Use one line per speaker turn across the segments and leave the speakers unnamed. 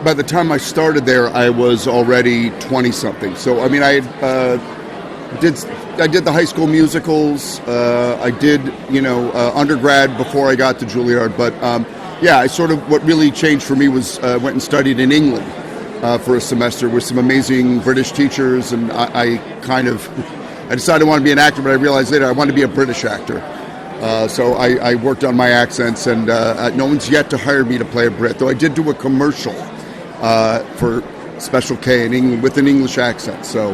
by the time I started there, I was already 20-something. So, I mean, I did the high school musicals. I did, undergrad before I got to Juilliard. But, what really changed for me was went and studied in England for a semester with some amazing British teachers. And I decided I wanted to be an actor, but I realized later I wanted to be a British actor. So I worked on my accents, and no one's yet to hire me to play a Brit, though I did do a commercial for Special K in England with an English accent. So,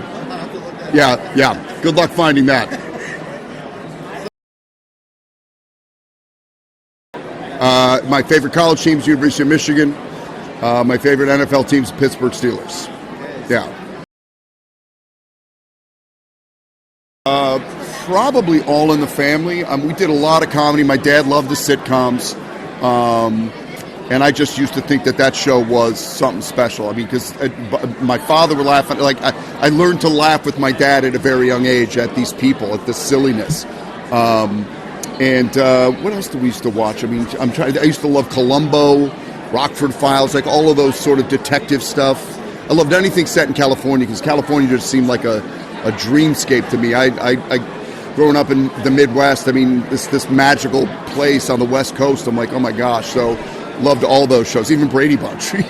yeah. Good luck finding that. My favorite college team is University of Michigan. My favorite NFL team is Pittsburgh Steelers. Yeah. Probably All in the Family. We did a lot of comedy. My dad loved the sitcoms. And I just used to think that show was something special. I mean, because my father would laugh. I learned to laugh with my dad at a very young age at these people, at the silliness. And what else did we used to watch? I mean, I used to love Columbo, Rockford Files, like all of those sort of detective stuff. I loved anything set in California because California just seemed like a dreamscape to me. I growing up in the Midwest, I mean, this magical place on the West Coast, I'm like, oh my gosh. So loved all those shows, even Brady Bunch, loved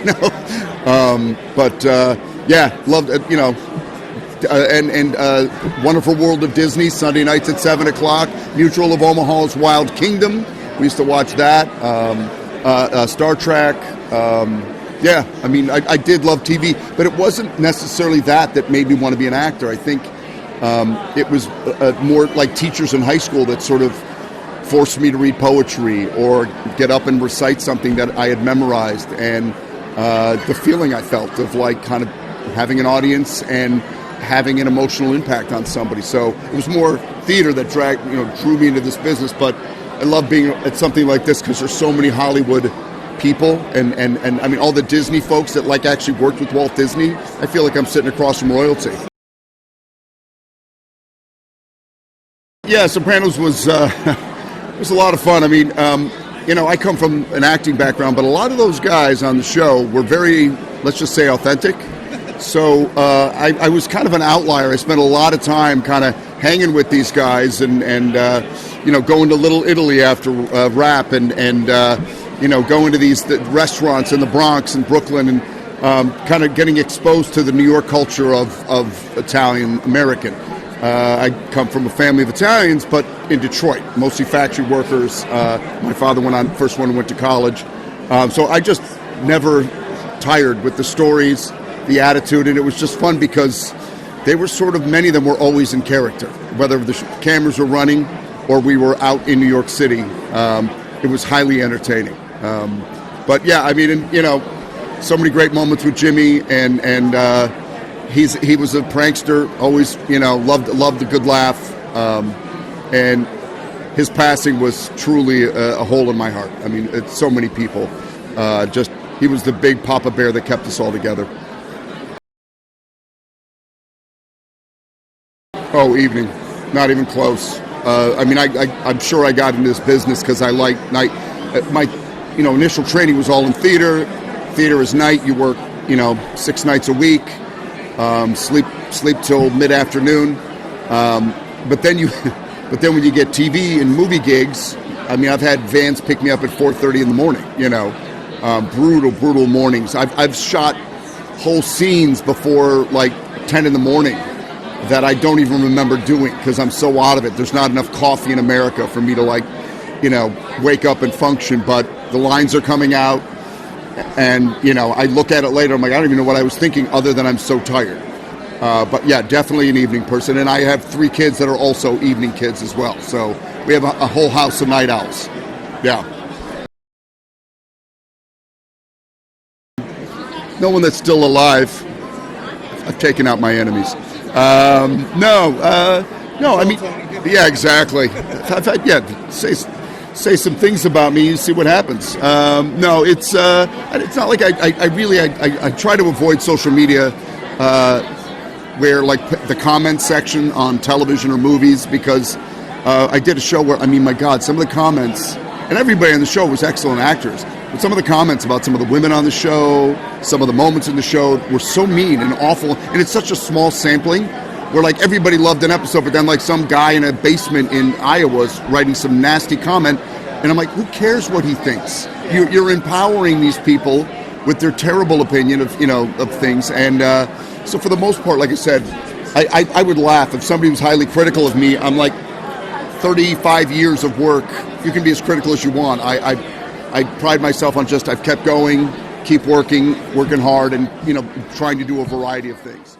it, and Wonderful World of Disney, Sunday nights at 7 o'clock, Mutual of Omaha's Wild Kingdom, we used to watch that, Star Trek, I mean, I did love TV, but it wasn't necessarily that made me want to be an actor. I think it was more like teachers in high school that sort of forced me to read poetry or get up and recite something that I had memorized, and the feeling I felt of like kind of having an audience and having an emotional impact on somebody. So it was more theater that drew me into this business, but I love being at something like this because there's so many Hollywood people and I mean all the Disney folks that like actually worked with Walt Disney. I feel like I'm sitting across from royalty. Yeah, Sopranos was a lot of fun. I mean, I come from an acting background, but a lot of those guys on the show were very, let's just say, authentic. So I was kind of an outlier. I spent a lot of time kind of hanging with these guys and going to Little Italy after rap and going to these restaurants in the Bronx and Brooklyn and kind of getting exposed to the New York culture of Italian American. I come from a family of Italians, but in Detroit, mostly factory workers. My father first one went to college. So I just never tired with the stories, the attitude, and it was just fun because they were many of them were always in character. Whether the cameras were running or we were out in New York City, it was highly entertaining. But yeah, I mean, so many great moments with Jimmy and he was a prankster, always, loved a good laugh, and his passing was truly a hole in my heart. I mean, it's so many people. He was the big Papa Bear that kept us all together. Oh, evening, not even close. I mean, I'm sure I got into this business because I like night. My, initial training was all in theater. Theater is night. You work, 6 nights a week. Sleep till mid-afternoon, but then when you get TV and movie gigs, I mean, I've had vans pick me up at 4:30 in the morning. Brutal mornings. I've shot whole scenes before like 10 in the morning that I don't even remember doing because I'm so out of it. There's not enough coffee in America for me to wake up and function. But the lines are coming out. And, I look at it later, I'm like, I don't even know what I was thinking other than I'm so tired. But yeah, definitely an evening person. And I have 3 kids that are also evening kids as well. So we have a whole house of night owls. Yeah. No one that's still alive. I've taken out my enemies. No, I mean, yeah, exactly. Say some things about me, you see what happens. No, it's not like I try to avoid social media where like the comment section on television or movies because I did a show where, I mean, my God, some of the comments, and everybody on the show was excellent actors, But some of the comments about some of the women on the show, some of the moments in the show were so mean and awful, and it's such a small sampling where like everybody loved an episode, but then like some guy in a basement in Iowa is writing some nasty comment, and I'm like, who cares what he thinks? You're empowering these people with their terrible opinion of of things, and so for the most part, like I said, I would laugh if somebody was highly critical of me. I'm like, 35 years of work. You can be as critical as you want. I pride myself on just I've kept going, keep working hard, and trying to do a variety of things.